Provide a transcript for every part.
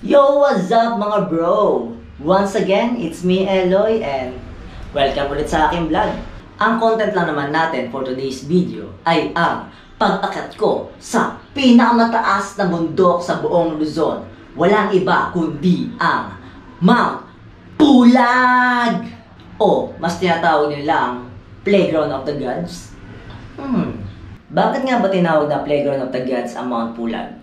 Yo, what's up mga bro? Once again, it's me Eloy and welcome ulit sa aking vlog. Ang content lang naman natin for today's video ay ang pag-akyat ko sa pinakamataas na bundok sa buong Luzon. Walang iba kundi ang Mount Pulag! O mas tinatawag nilang Playground of the Gods. Bakit nga ba tinawag na Playground of the Gods ang Mount Pulag?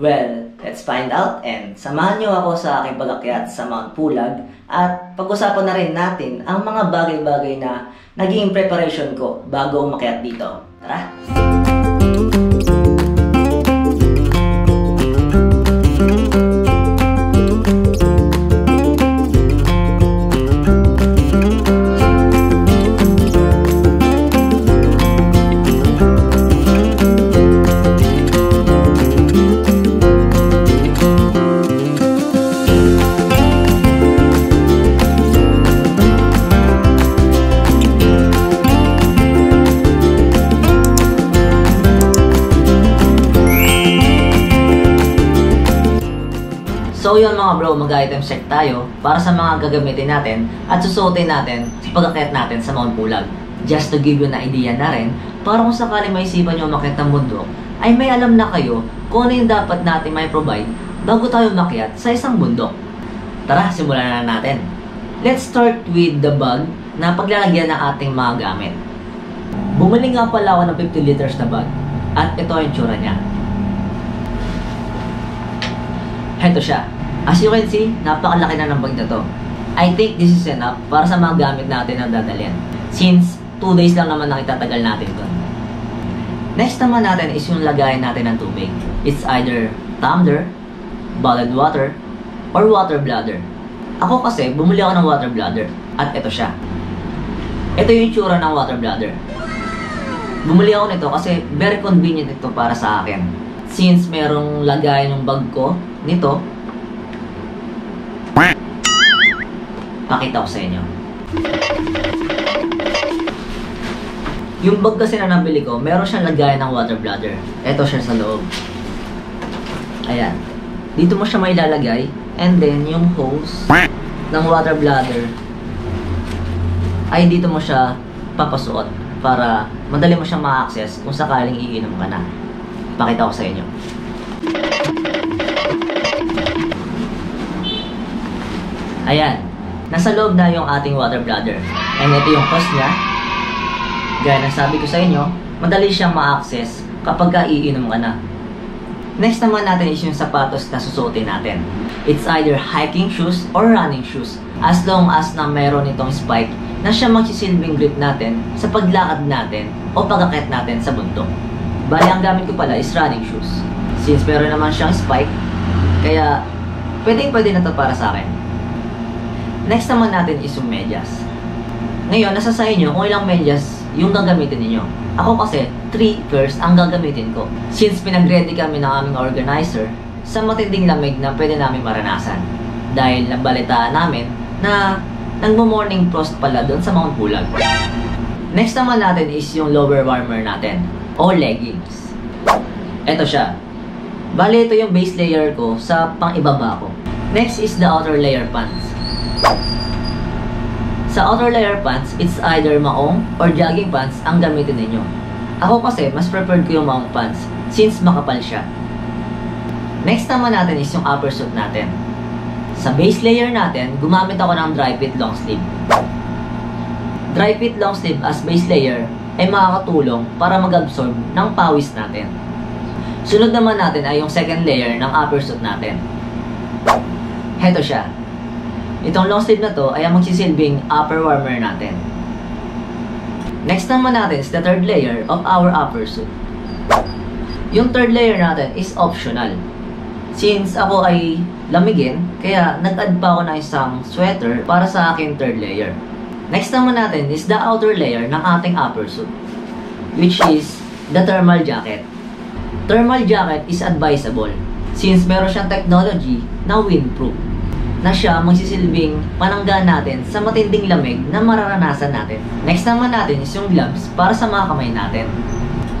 Well, let's find out and samahan niyo ako sa aking pag-akyat sa Mount Pulag at pag-usapan na rin natin ang mga bagay-bagay na naging preparation ko bago umakyat dito. Tara! So yun mga bro, mag-item check tayo para sa mga gagamitin natin at susuotin natin sa pag-akyat natin sa Mount Pulag. Just to give you na idea na rin, para kung sakaling may isipan nyo umakyat ng bundok, ay may alam na kayo kung ano yung dapat natin may provide bago tayo umakyat sa isang bundok. Tara, simulan na natin. Let's start with the bag na paglalagyan ng ating mga gamit. Bumili nga pala ako ng 50 liters na bag at ito ang tsura niya. Heto siya. As you can see, napakalaki na ng bag na to. I think this is enough para sa mga gamit natin na dadalhin. Since 2 days lang naman na itatagal natin to. Next naman natin is yung lagayan natin ng tubig. It's either tumbler, bottled water, or water bladder. Ako kasi, bumili ako ng water bladder. At ito siya. Ito yung tsura ng water bladder. Bumili ako nito kasi very convenient ito para sa akin. Since merong lagayan ng bag ko nito, pakita ko sa inyo. Yung bag kasi na nabili ko, meron siyang lagayan ng water bladder. Ito siya sa loob. Ayan. Dito mo siya may lalagay. And then, yung hose ng water bladder ay dito mo siya papasuot para madali mo siyang ma-access kung sakaling iinom ka na. Pakita ko sa inyo. Ayan. Nasa loob na yung ating water bladder. And ito yung cost niya. Gaya ng sabi ko sa inyo, madali siyang ma-access kapag iinom ka na. Next naman natin is yung sapatos na susuotin natin. It's either hiking shoes or running shoes. As long as na meron itong spike na siya magsisilbing grip natin sa paglakad natin o pag-akyat natin sa bundok. Bali, ang gamit ko pala is running shoes. Since meron naman siyang spike, kaya pwede na to para sa akin. Next naman natin is yung medyas. Ngayon, nasa sa inyo kung ilang medyas yung gagamitin ninyo. Ako kasi, 3 pairs ang gagamitin ko. Since pinag-ready kami ng aming organizer sa matinding lamig na pwede namin maranasan. Dahil nabalitaan namin na nagmo-morning frost pala doon sa Mount Pulag. Next naman natin is yung lower warmer natin o leggings. Ito siya. Bali, ito yung base layer ko sa pang-ibaba ko. Next is the outer layer pants. Sa outer layer pants, it's either maong or jogging pants ang gamitin ninyo. Ako kasi, mas preferred ko yung maong pants since makapal siya. Next naman natin is yung upper suit natin. Sa base layer natin, gumamit ako ng dry fit long sleeve. Dry fit long sleeve as base layer ay makakatulong para mag-absorb ng pawis natin. Sunod naman natin ay yung second layer ng upper suit natin. Heto siya. Itong long sleeve na to ay ang magsisilbing upper warmer natin. Next naman natin is the third layer of our upper suit. Yung third layer natin is optional. Since ako ay lamigin, kaya nag-add pa ako ng isang sweater para sa aking third layer. Next naman natin is the outer layer ng ating upper suit, which is the thermal jacket. Thermal jacket is advisable since meron siyang technology na windproof na siya magsisilbing panangga natin sa matinding lamig na mararanasan natin. Next naman natin is yung gloves para sa mga kamay natin.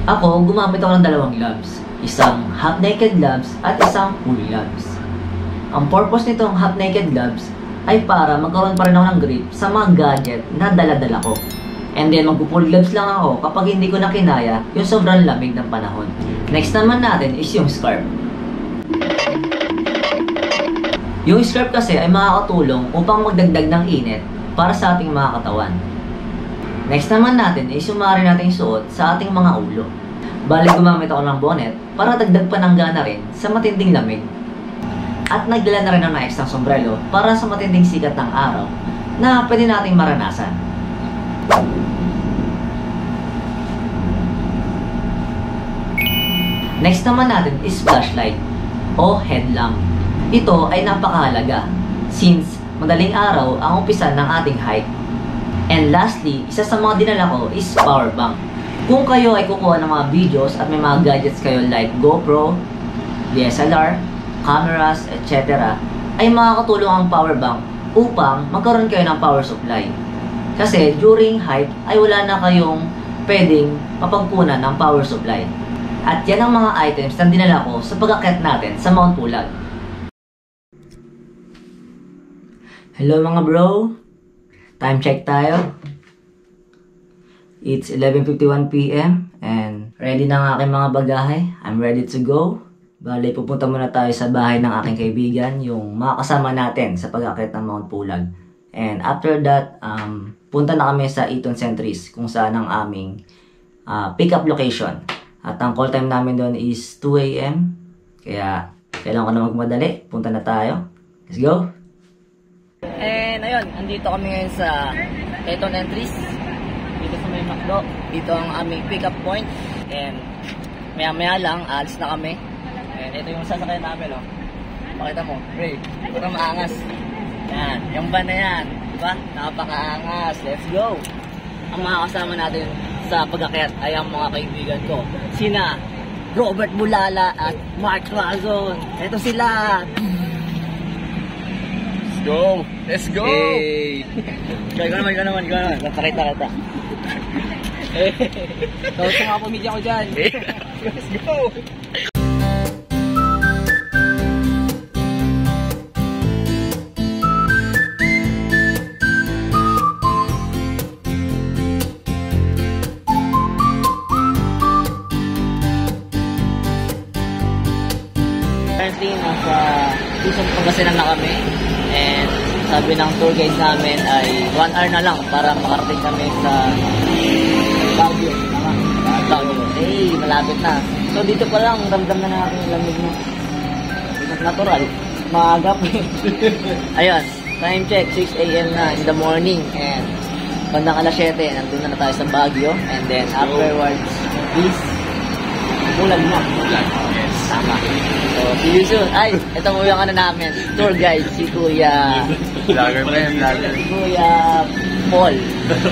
Ako, gumamit ako ng 2 gloves. Isang half-naked gloves at isang full gloves. Ang purpose nitong half naked gloves ay para magkaroon pa rin ako ng grip sa mga gadget na dala-dala ko. And then magpo-full gloves lang ako kapag hindi ko na kinaya yung sobrang lamig ng panahon. Next naman natin is yung scarf. Yung scarf kasi ay makakatulong upang magdagdag ng init para sa ating mga katawan. Next naman natin is yung maaari nating suot sa ating mga ulo. Bali gumamit ako ng bonnet para dagdag pananggana rin sa matinding lamig. At nagdala na rin ako ng extra sombrero para sa matinding sikat ng araw na pwede nating maranasan. Next naman natin is flashlight o headlamp. Ito ay napakahalaga since madaling araw ang umpisa ng ating hike. And lastly, isa sa mga dinala ko is power bank. Kung kayo ay kukuha ng mga videos at may mga gadgets kayo like GoPro, DSLR, cameras, etc. ay makakatulong ang power bank upang magkaroon kayo ng power supply. Kasi during hike ay wala na kayong pwedeng mapagkunan ng power supply. At yan ang mga items na dinala ko sa pag-akyat natin sa Mount Pulag. Hello mga bro! Time check tayo. It's 11:51 PM and ready na ang aking mga bagahe. I'm ready to go. Bale, pupunta muna tayo sa bahay ng aking kaibigan, yung mga kasama natin sa pag-akyat ng Mount Pulag. And after that, punta na kami sa Eton Centris kung saan ang aming pick-up location. At ang call time namin doon is 2 AM. Kaya, kailangan ko na magmadali. Punta na tayo. Let's go! And ayun, andito kami ngayon sa Eton Entries. Dito sa may Macdo. Dito ang aming pick-up point. And maya-maya lang, alis na kami. And ito yung sasakyan namin, oh. Pakita mo, Ray. Ito maangas. Yan, yung van na yan. Diba? Napakaangas. Let's go! Ang mga kasama natin sa pag-akyat ay ang mga kaibigan ko. Sina Robert Bulala at Mark Razon. Ito sila! Let's go! Let's go! Hey! Ikaw naman. Pakita. Tapos sa mga pamilya ko dyan. Let's go! Currently, nasa Quezon, Pangasinan na kami. And sabi ng tour guide namin ay 1 hour na lang para makarating kami sa Baguio. Baguio. Hey, malapit na. So dito pa lang, ramdam na natin yung lamig mo. Natural. Maaga pa. Ayun, time check, 6 AM na in the morning. And bandang alas 7, nandun na tayo sa Baguio. And then afterwards, is ulan na. Yes. Tama. So, see you soon. Ay, ito mo yung ano namin, tour guide, si Kuya... Vlogger pa yan, vlogger. Si Kuya Paul.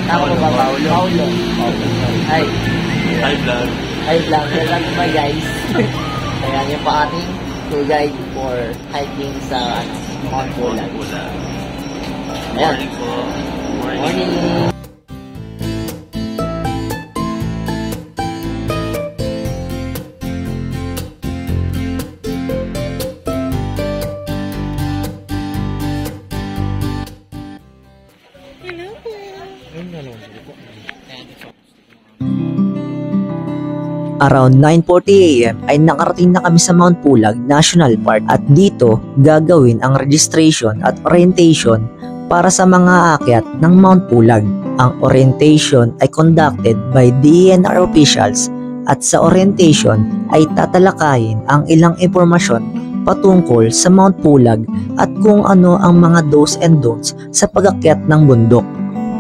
Tama mo ba? Paulo. Hi. Hi, vlog. Hi, vlog. Welcome to my guys. Ayan yung pa ating tour guide for hiking sa Mount Pulag. Ayan. Morning po. Morning. Around 9:40 AM ay nakarating na kami sa Mount Pulag National Park at dito gagawin ang registration at orientation para sa mga aakyat ng Mount Pulag. Ang orientation ay conducted by DENR officials at sa orientation ay tatalakayin ang ilang impormasyon patungkol sa Mount Pulag at kung ano ang mga do's and don'ts sa pag-akyat ng bundok.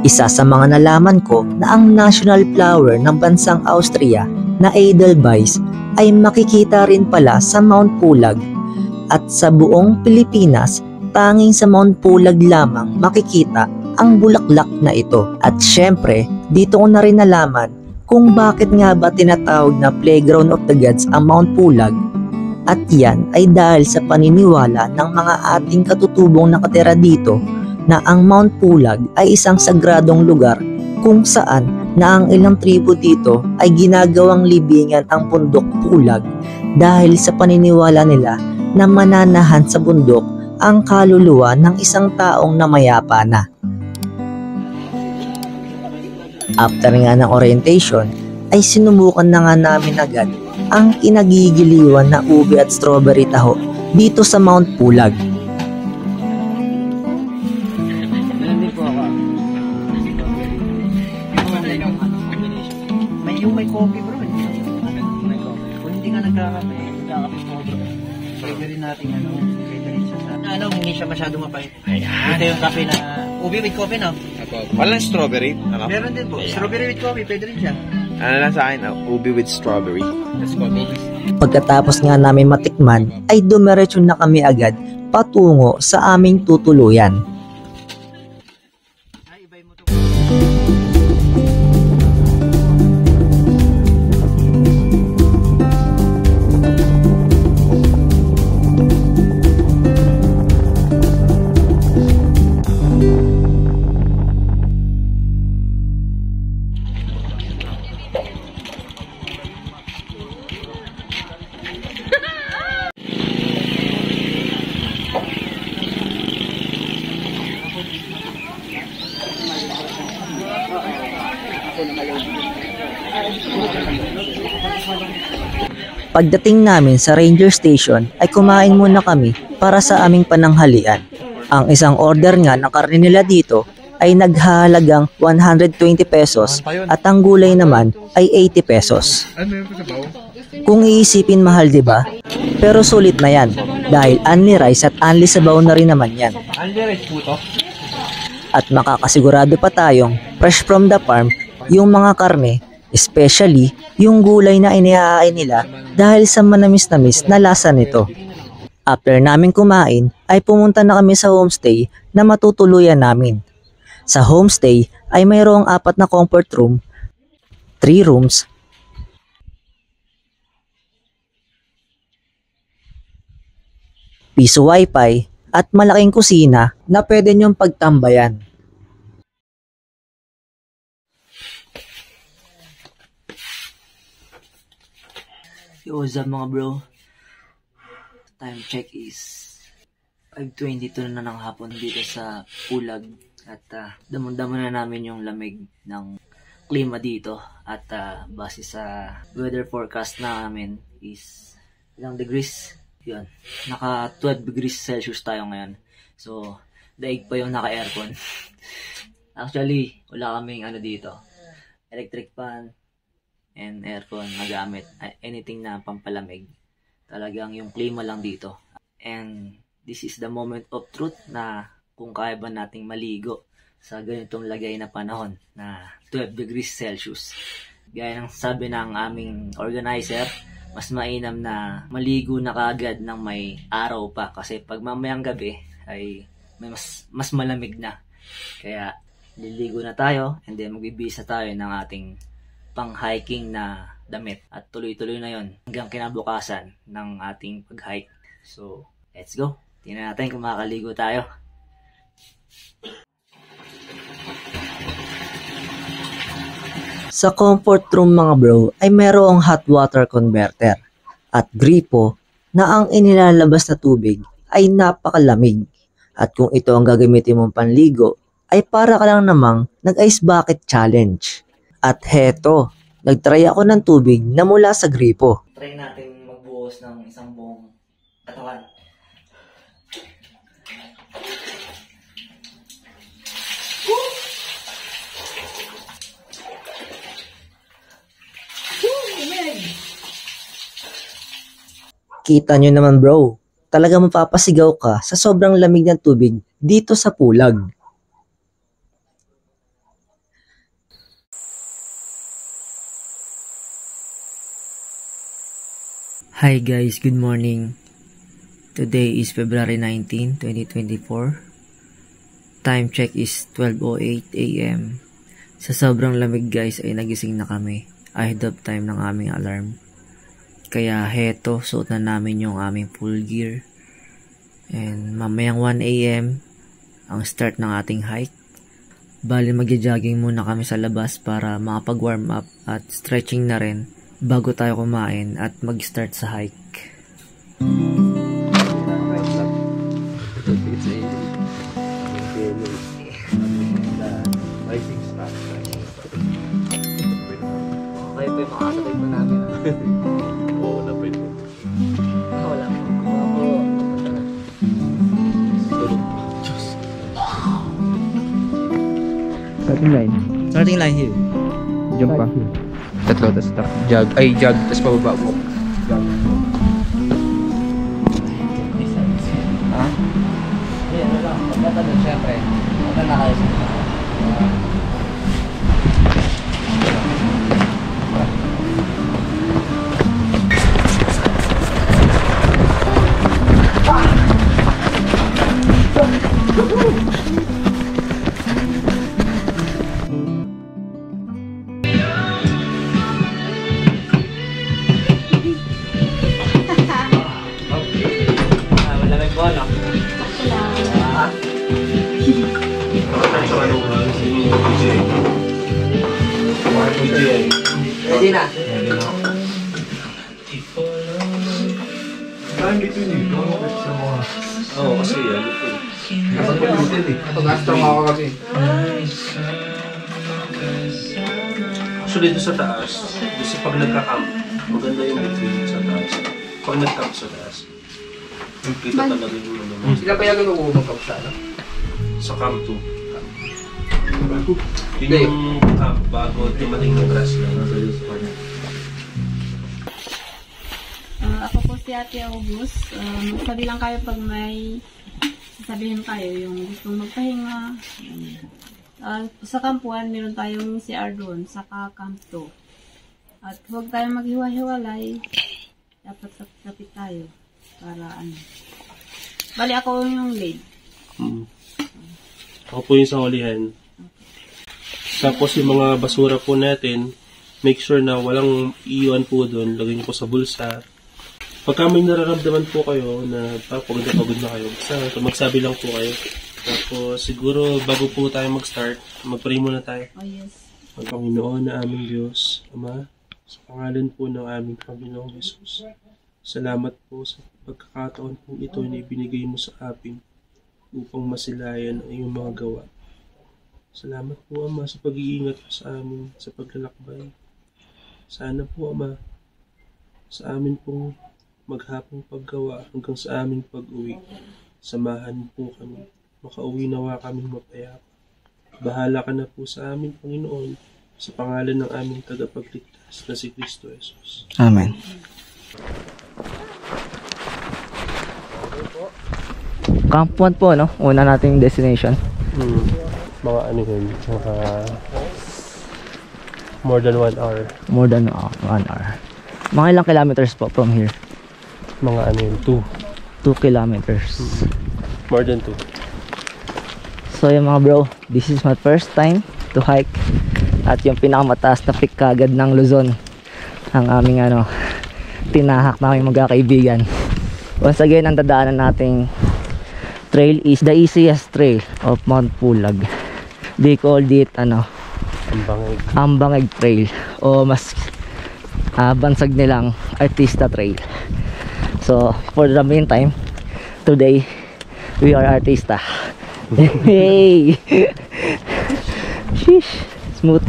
Isa sa mga nalaman ko na ang national flower ng bansang Austria na Edelweiss ay makikita rin pala sa Mount Pulag at sa buong Pilipinas tanging sa Mount Pulag lamang makikita ang bulaklak na ito. At syempre dito ko na rin nalaman kung bakit nga ba tinatawag na Playground of the Gods ang Mount Pulag, at yan ay dahil sa paniniwala ng mga ating katutubong nakatira dito na ang Mount Pulag ay isang sagradong lugar kung saan na ang ilang tribo dito ay ginagawang libingan ang bundok Pulag dahil sa paniniwala nila na mananahan sa bundok ang kaluluwa ng isang taong namayapa na. After nga ng orientation, ay sinubukan na nga namin agad ang kinagigiliwan na ube at strawberry taho dito sa Mount Pulag. Nandun po ako. May coffee bro. May coffee. Kung hindi ka nagkakape po bro. Pwede rin natin pwede rin siya sa... hindi siya masyadong mapait. Ayan. Ito yung kape na ube with coffee, no? Walang strawberry. Ano? Meron din po. Strawberry with coffee, pwede rin siya. Ano lang sa akin? Ubi with strawberry. Let's go. Pagkatapos nga namin matikman, ay dumiretso na kami agad patungo sa aming tutuluyan. Ay, ibay mo to. Pagdating namin sa ranger station ay kumain muna kami para sa aming pananghalian. Ang isang order nga ng karne nila dito ay naghahalagang 120 pesos at ang gulay naman ay 80 pesos. Kung iisipin mahal, di ba? Pero sulit na yan dahil only rice at only sabaw na rin naman yan. Only rice po to? At makakasigurado pa tayong fresh from the farm yung mga karne, especially yung gulay na inihahain nila dahil sa manamis-namis na lasa nito. After namin kumain ay pumunta na kami sa homestay na matutuluyan namin. Sa homestay ay mayroong 4 na comfort room, 3 rooms, piso wifi at malaking kusina na pwede nyong pagtambayan. Yo, what's up mga bro? Time check is 5:22 na ng hapon dito sa Pulag at damon-damon na namin yung lamig ng klima dito at base sa weather forecast namin is ilang degrees? Yun, naka 12 degrees Celsius tayo ngayon. So, daig pa yung naka-aircon. Actually, wala kaming dito, electric fan and aircon na gamit, anything na pampalamig. Talagang yung klima lang dito. And this is the moment of truth na kung kaya ba nating maligo sa ganitong lagay na panahon na 12 degrees Celsius. Gaya ng sabi ng aming organizer, mas mainam na maligo na kaagad ng may araw pa kasi pag mamayang gabi ay may mas malamig na. Kaya liligo na tayo and then magbibisa tayo ng ating pang-hiking na damit at tuloy-tuloy na yon hanggang kinabukasan ng ating pag-hike. So, let's go. Tingnan natin kung makakaligo tayo. Sa comfort room mga bro ay mayroong hot water converter at gripo na ang inilalabas na tubig ay napakalamig. At kung ito ang gagamitin mong panligo ay para ka lang namang nag-ice bucket challenge. At heto, nagtry ako ng tubig na mula sa gripo. Try natin magbuhos ng isang buong katawan. Kita nyo naman bro, talaga mapapasigaw ka sa sobrang lamig ng tubig dito sa Pulag. Hi guys, good morning. Today is February 19, 2024. Time check is 12:08 AM. Sa sobrang lamig guys ay nagising na kami ahead of time ng aming alarm. Kaya heto, suot na namin yung aming full gear. And mamayang 1 AM ang start ng ating hike. Bali magja-jogging muna kami sa labas para makapag-warm up at stretching na rin bago tayo kumain at mag-start sa hike. Starting line. Starting line here. Jump pa. Tatlo, tas stop. Jog. Ay, jog. Tas pababa mo. Ha? Hindi, ano lang. Pagkatagod, syempre. Pagka nakayos na. Malamig po, no? Ready na? Oo, kasi yan. Actually, doon sa taas, doon sa pag nagka-camp, maganda yung between sa taas. Pag nag-camp sa taas, yung kita talaga yung ano. Sila pa yung mag-camp sa ano? Sa camp 2. Yun yung camp bago dumating ng grassland. Ako po si Ate August. Magsabi lang kayo pag may sasabihin kayo yung gustong magpahinga. Sa Camp 1, meron tayong CR doon, saka Camp 2. At huwag tayong maghiwa-hiwalay. Dapat kapit tayo para ano. Bali ako yung lead. Ako po yung sa hulihan. Tapos yung mga basura po natin, make sure na walang iwan po doon. Lagay niyo po sa bulsa. Pagka may nararamdaman po kayo na pagod na kayo, basta magsabi lang po kayo. Tapos siguro bago po tayo mag-start, mag-pray muna tayo. Oh yes. Ang Panginoon na aming Diyos, Ama, sa pangalan po ng aming Panginoong Jesus. Salamat po sa pagkakataon po ito na ibinigay mo sa amin upang masilayan ang iyong mga gawa. Salamat po, Ama, sa pag-iingat mo sa amin sa paglalakbay. Sana po, Ama, sa amin pong maghapong paggawa hanggang sa aming pag-uwi. Samahan po kami. Makauwi nawa kami mapayapa. Bahala ka na po sa amin, Panginoon, sa pangalan ng aming tagapagligtas na si Kristo Jesus. Amen. Camp 1 po, no? Una nating destination. Mga ano yun, mga more than 1 hour. More than 1 hour. Mga ilang kilometers po from here? Mga ano yun, 2 kilometers. more than 2. So yung mga bro, this is my first time to hike. At yung pinakamataas na peak kagad ng Luzon, ang aming ano, tinahak na aming magkakaibigan. Once again, ang dadaanan nating trail is the easiest trail of Mount Pulag. They called it ano, Ambangeg Trail, o mas bansag nilang Artista Trail. So for the meantime, today we are Artista. Hey! Sheesh! Smooth.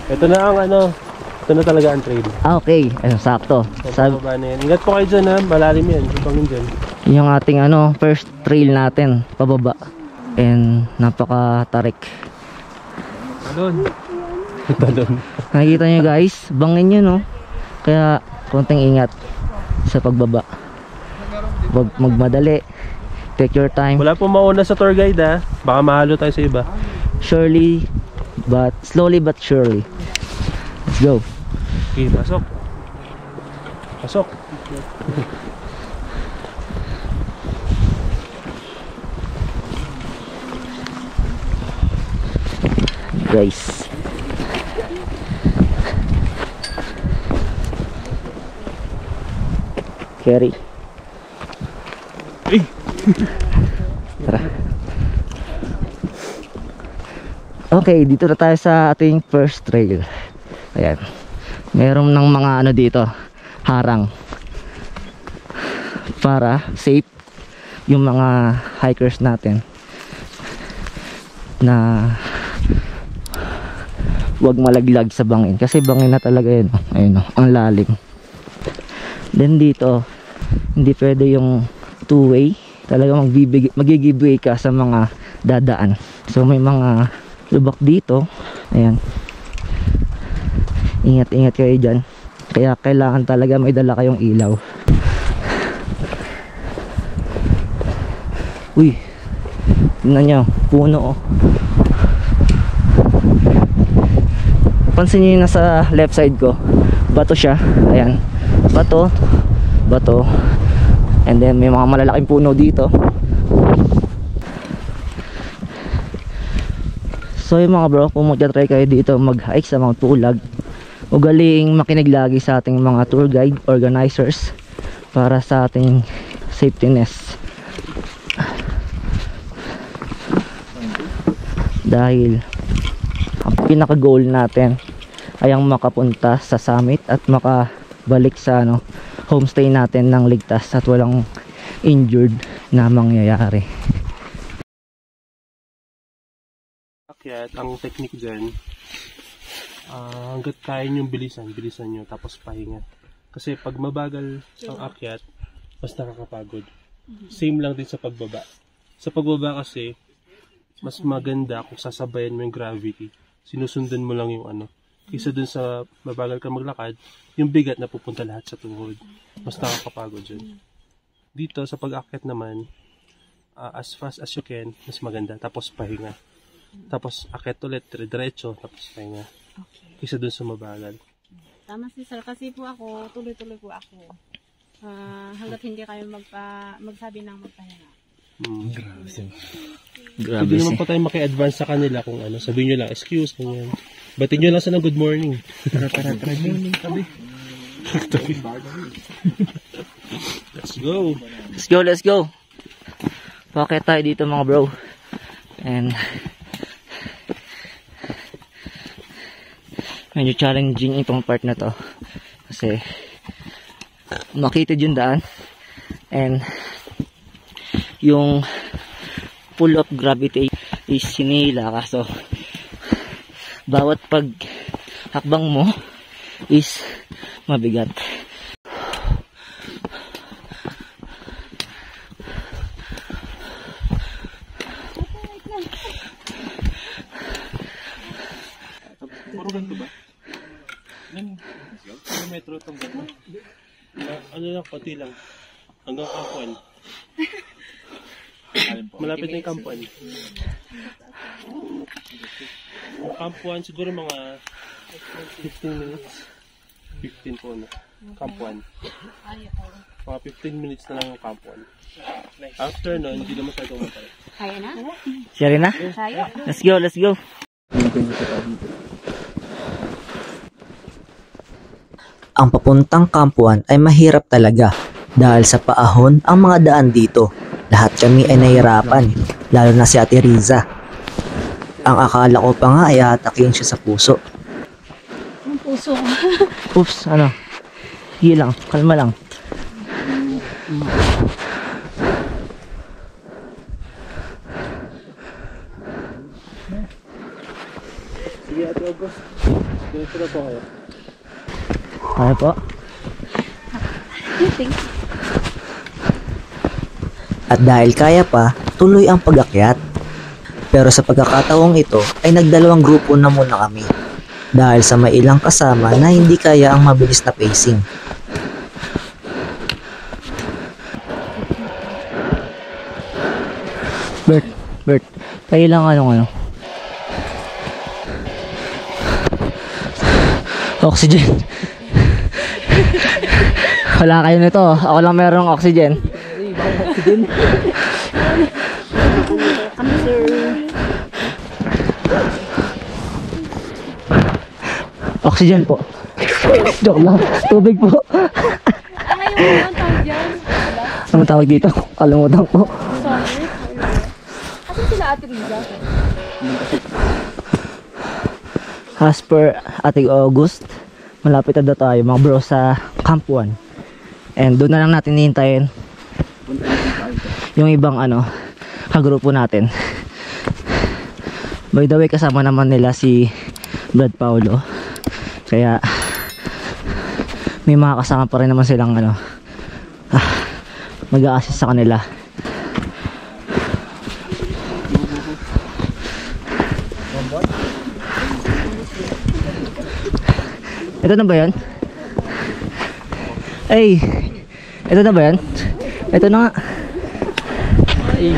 Ito na ang ano, ito na talaga ang trail. Okay, ayun, sakto. Baba na yan. Ingat po kayo dyan ha, malalim yan. Ibangin dyan. Yung ating ano, first trail natin, pababa. And napaka-tarik. Talon. Talon. Nakikita nyo guys, bangin nyo no. Kaya konting ingat sa pagbaba. Huwag magmadali. Take your time. Wala pong mauna sa tour guide ha. Baka mahalo tayo sa iba. Surely, but slowly but surely. Let's go. Okay, pasok. Pasok. Guys. Carry. Hey. Tara. Okay, dito na tayo sa ating first trail. Ayan. Meron ng mga ano dito, harang. Para safe yung mga hikers natin na wag malaglag sa bangin. Kasi bangin na talaga yun. Ayun, ang lalim. Then dito, hindi pwede yung two-way. Talaga mag-give way ka sa mga dadaan. So may mga lubak dito. Ayan. Ingat-ingat kayo dyan. Kaya kailangan talaga may dala kayong ilaw. Uy, tingnan nyo, puno oh. Pansin nyo yung nasa left side ko, bato siya. Ayan, bato, bato. And then may mga malalaking puno dito. So yung mga bro, kung magta-try kayo dito mag-hike sa Mount Pulag, ugaling makinig lagi sa ating mga tour guide, organizers, para sa ating safetyness. Dahil ang pinaka-goal natin ay ang makapunta sa summit at makabalik sa homestay natin ng ligtas at walang injured na mangyayari. Akyat, ang technique dyan, hanggat kaya nyo bilisan nyo, tapos pahinga. Kasi pag mabagal ang akyat, mas nakakapagod. Same lang din sa pagbaba. Sa pagbaba kasi, mas maganda kung sasabayan mo yung gravity. Sinusundan mo lang yung kaysa dun sa mabagal ka maglakad, yung bigat na pupunta lahat sa tuhod. Mas nakakapagod dyan. Dito, sa pag-akyat naman, as fast as you can, mas maganda. Tapos pahinga. Tapos akyat ulit, diretso, tapos pahinga. Okay. Kaysa dun sa mabagal. Tama si sir, kasi po ako, tuloy-tuloy po ako. Hanggat hindi kayo magsabi ng magpahinga. Grabe Pwede naman pa tayo maki-advance sa kanila kung sabihin nyo lang, excuse, ganyan. Batin nyo lang sa good morning. Tara, good morning, tabi. Let's go. Let's go. Pakit tayo dito mga bro. And medyo challenging itong part na to. Kasi makitid yung daan. And yung pull of gravity is sinila ka. So bawat paghakbang mo is mabigat. Puro ganito ba? Metro itong gano'n. Lang, pati lang. Hanggang Kampuan. Malapit na yung Kampuan. Yung Kampuan siguro mga 15 minutes. 15 po na. Kampuan. Mga 15 minutes na lang yung Kampuan. After nun, hindi naman tayo tumatay. Kaya na? Share na? Kaya. Let's go. Ang papuntang Kampuan ay mahirap talaga dahil sa paahon ang mga daan dito. Lahat kami ay nahihirapan, lalo na si Ate Riza. Ang akala ko pa nga ay hatakin siya sa puso. Ang puso. Oops, Hige lang, kalma lang. Sige, Ate August. Diretso na po kayo. Kaya po. Thanks. At dahil kaya pa, tuloy ang pag-akyat. Pero sa pagkakataong ito ay nagdalawang grupo na muna kami. Dahil sa may ilang kasama na hindi kaya ang mabilis na pacing. Bert, tayo lang oxygen. Wala kayo nito, ako lang merong oxygen. Oxygen po. Joke lang, tubig po. Ngayon, tawag dyan. Anong tawag dito? Kalimutan po. Sorry. Asan sila Ate Riza? As per Ate August, malapit na tayo mga bro sa Kampuan. And doon na lang natin hihintayin yung ibang kagrupo natin. By the way, kasama naman nila si Brad Paulo. Kaya may mga kasama pa rin naman silang mag-a-assist sa kanila. Ito na ba yan? Ay, ito na ba yan? Ito na nga. Ay.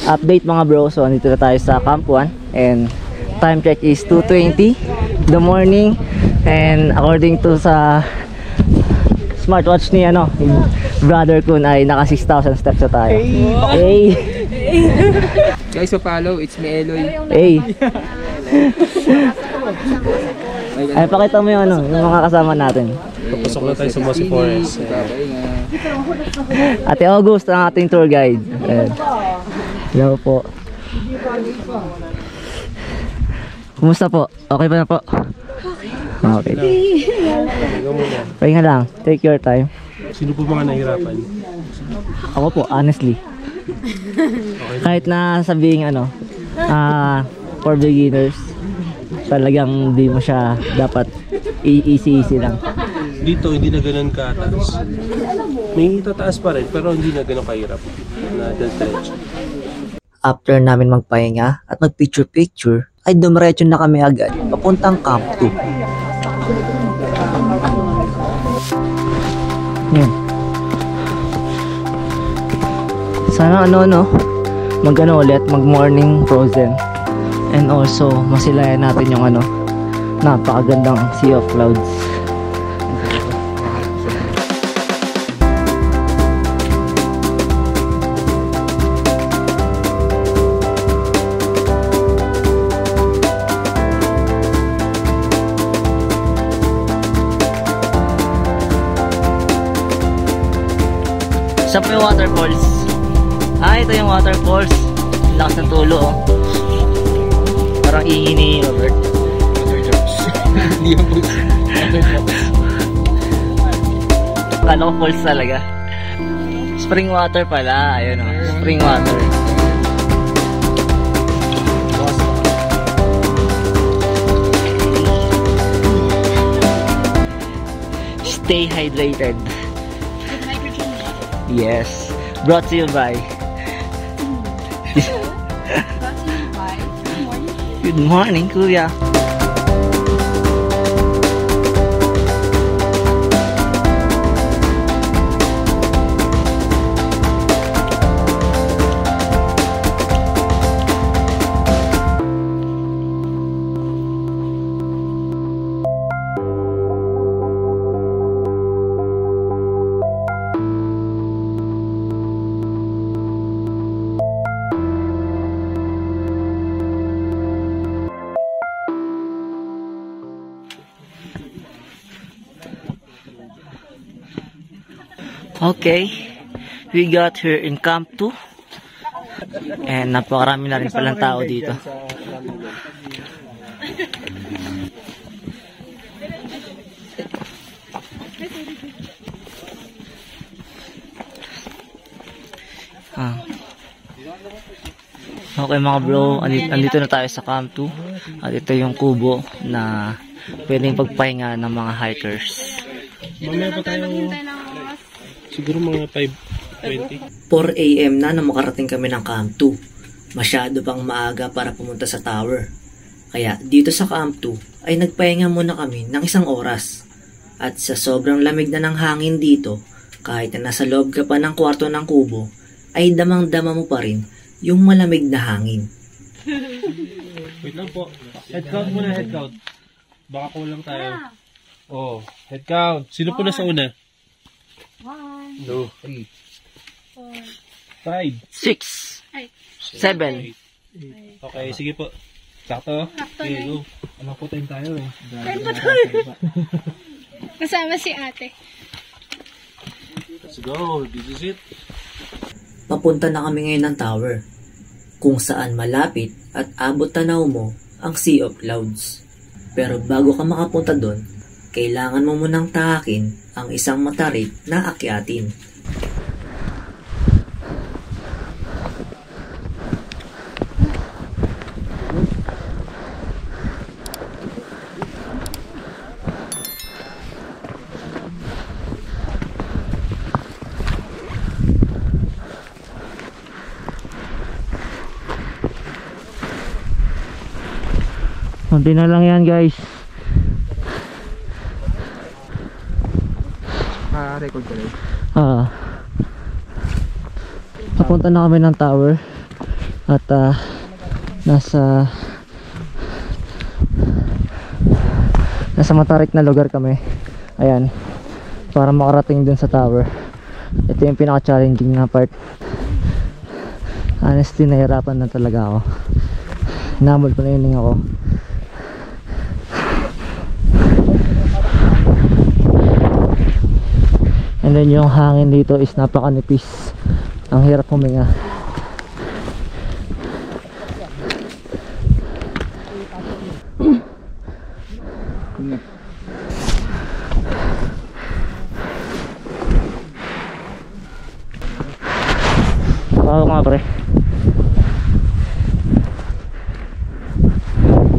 Update mga bro, so andito na tayo sa Camp 1 and time check is 2:20 the morning, and according to sa smartwatch ni ni brother ko ay naka 6,000 steps na tayo. Hey. Guys, so follow, it's me Eloy. Hey. Ay, pakita mo yung yung mga kasama natin. Papasok na tayo sa Mossy Forest. Ate August ang ating tour guide. Ayan. Hello po. Kumusta po? Okay pa na po? Okay. Pahinga lang. Take your time. Sino po mga nahirapan? Ako po, honestly. Kahit na sabihin for beginners, talagang di mo siya dapat easy lang. Dito hindi na ganun kataas. May tataas pa rin pero hindi na ganun kahirap na diretso. After namin magpahinga at mag-picture-picture, ay dumiretso na kami agad papuntang Camp 2. Yan. Sana ulit mag-morning frozen, and also masilayan natin yung napakagandang sea of clouds. Saan po yung waterfalls? Ito yung waterfalls. Lakas ng tulo, oh. Parang ihi ni Robert. Hindi yung boots. Kala ko falls talaga. Spring water pala. Ayun, oh. Spring water. Stay hydrated. Yes. Brought to you by. Good morning, Kuya. Okay, we got here in Camp 2 and napakarami na rin palang tao dito. Okay mga bro, andito na tayo sa Camp 2 at ito yung kubo na pwedeng pagpahinga ng mga hikers. Mamaya pa tayo siguro mga 5:20. 4 AM na makarating kami ng Camp 2. Masyado pang maaga para pumunta sa tower. Kaya dito sa Camp 2 ay nagpahinga muna kami ng 1 oras. At sa sobrang lamig na ng hangin dito, kahit na nasa loob ka pa ng kwarto ng kubo, ay damang-dama mo pa rin yung malamig na hangin. Wait lang po. Head count muna, head count. Baka kulang tayo. Oh, head count. Sino po na sa una? 1, 2, 4, 5, 6, 7. Okay, sige po. Sakto? Okay, go. Ano po time tayo eh. kasama si ate. Let's go. This is it. Papunta na kami ngayon ng tower, kung saan malapit at abot tanaw mo ang Sea of Clouds. Pero bago ka makapunta doon, kailangan mo munang tahakin ang isang matarik na akyatin. Konti na lang yan guys. Naka-record ka rin. Papunta na kami ng tower at nasa matarik na lugar kami. Ayan, para makarating dun sa tower. Ito yung pinaka-challenging na part. Honestly, nahirapan na talaga ako. Hinamol ko na yun ako. And then yung hangin dito is napakanipis. Ang hirap huminga. Ako nga pre.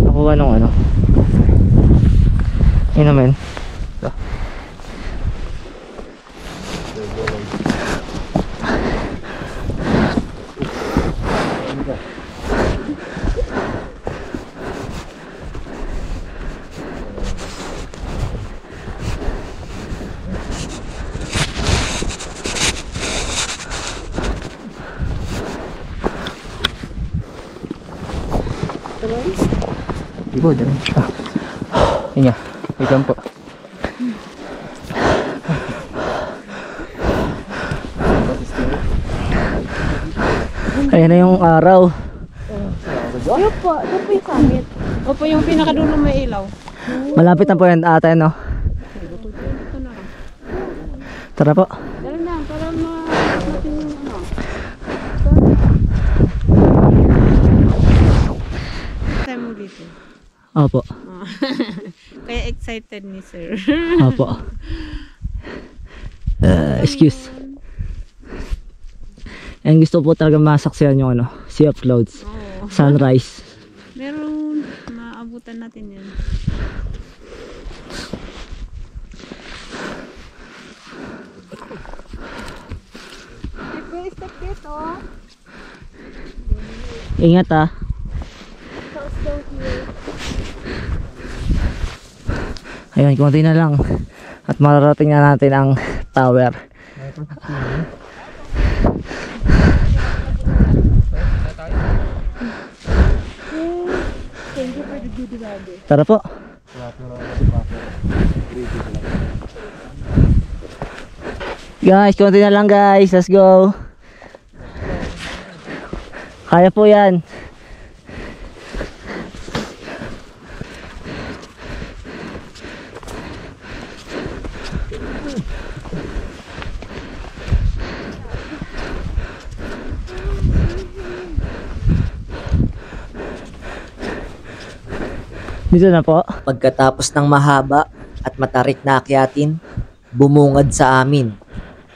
Nakuha nung ano. Yun naman. Ibo, dyan. Inga, wait lang po. Ayan na yung araw. Ano po? Ito po yung summit. Opo, yung pinakadulo may ilaw. Malapit na po yan ate, no? Tara po. Dala na, para natin yung ano. Time mo dito. Opo. Kaya excited ni sir. Opo. Excuse. And gusto po talaga masaksihan yung ano, Sea of Clouds. Sunrise. Meron, maabutan natin yan. Step dito. Ingat ah. Ayun, konti na lang. At mararating na natin ang tower. Tara po. Guys, konti na lang guys. Let's go. Kaya po yan. Dito na po. Pagkatapos ng mahaba at matarik na akyatin, bumungad sa amin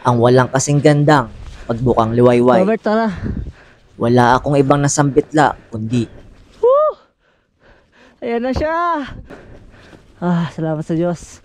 ang walang kasing gandang pagbukang liwayway. Robert, tara. Wala akong ibang nasambitla kundi ayan na siya. Salamat sa Diyos.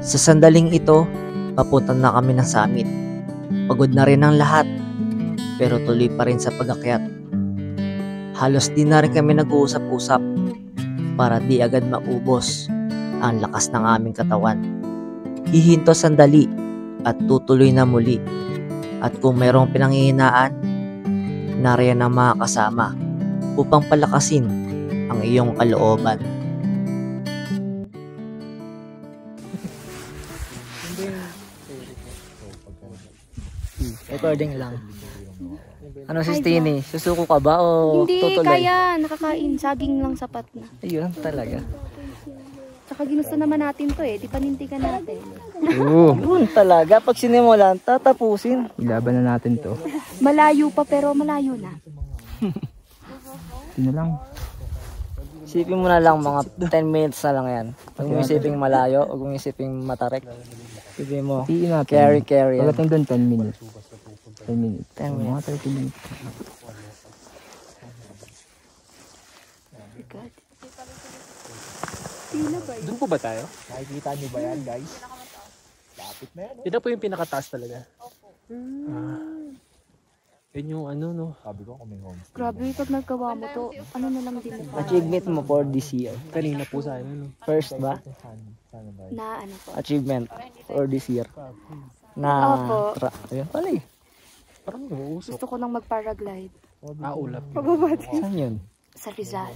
Sa sandaling ito, papunta na kami ng summit. Pagod na rin ang lahat, pero tuloy pa rin sa pag-akyat. Halos di na rin kami nag-uusap-usap para di agad maubos ang lakas ng aming katawan. Hihinto sandali at tutuloy na muli. At kung mayroong pinanghihinaan, nariyan ang mga kasama upang palakasin ang iyong kalooban. Recording lang. Ano si Stiny? Susuko ka ba o Hindi, tutuloy? kaya. Nakakain. Saging lang sapat na. Ayun talaga. Tsaka ginusto naman natin to eh. Di panintikan natin. Yun talaga. Pag sinimulan, tatapusin. Ilaban na natin to. Malayo pa pero malayo na. Ito na lang. Isipin mo na lang mga 10 minutes na lang yan. Huwag mo isiping malayo, huwag mo isiping matarek. Isipin mo, Tiin natin. carry yan. Pagdating doon 10 minutes. 10 minutes. 10 minutes. Mga 30 minutes. Doon po ba tayo? Nakikita niyo ba yan, guys? Lapit na yan. Ito po yung pinakataas talaga. Yan yung ano, no? Sabi ko kung may home. Grabe, pag nagkawa mo to, ano na lang din. Achievement mo for this year. Kanina po sa ano. First ba? Na ano po. Achievement for this year. Na Opo. Ayun pala eh. Parang nauusok. Gusto ko lang mag-paraglide. Ulap. Saan yun? Sa Rizal.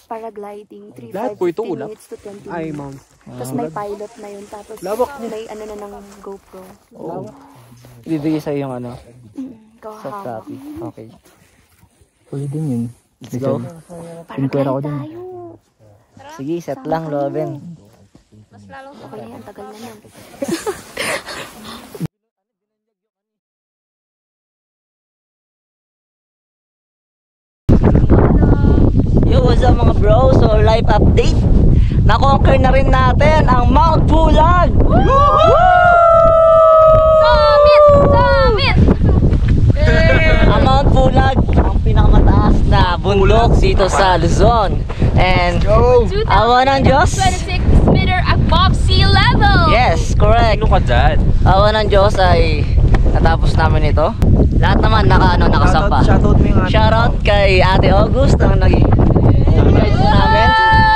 Paragliding. 3, Lahat 5, po ito 15 ulap? minutes to 20 Ay, minutes. mount. Tapos may pilot na yun. Tapos may ano na ng GoPro. Oh. Ibibigay sa'yo yung ano? Sa Kawahawa. Shopee. Okay. Pwede din yun. Let's go. Yung pera ko din. Tayo. Sige, set lang, Loven. Okay na yan, tagal na yan. Yo, what's up mga bro? So, live update. Na-conquer na rin natin ang Mount Pulag! Summit! Ang Mount Pulag, ang pinakamataas na bundok dito sa Luzon. And, awa ng Diyos. 26 meter above sea level! Yes, correct. Ano ka dyan? Awa ng Diyos ay natapos namin ito. Lahat naman nakasampa. Shoutout mo yung ate. Shoutout kay Ate August ang naging guide namin.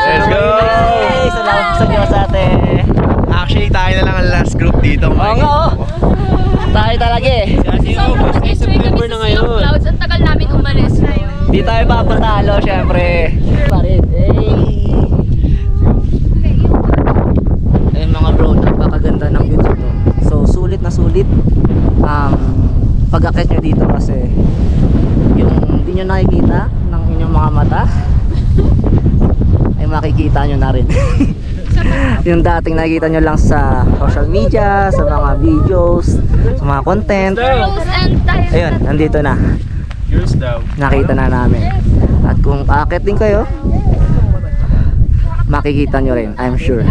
Let's go! Hey, salamat sa Diyos, ate. Actually, tayo na lang ang last group dito. Oo nga, oh. Tayo talaga eh. Sobrang nag-enjoy kami sa Sea of Clouds. Ang tagal namin umalis. Di tayo papatalo, syempre. Parit, hey. Ayun mga bro, napakaganda ng view dito. So, sulit na sulit. Pag-akit nyo dito kasi yung hindi nyo nakikita ng inyong mga mata ay makikita nyo na rin. Yung dating nakikita nyo lang sa social media, sa mga videos, sa mga content. Ayun, nandito na. Yours daw. Nakita na namin. At kung aakit din kayo, makikita nyo rin, I'm sure.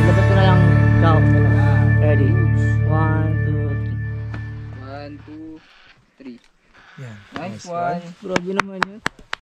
Ilabas ko na lang. Ciao. Ready? 1, 2, 3. 1, 2, 3. Yan. Nice one. Grabe naman yun.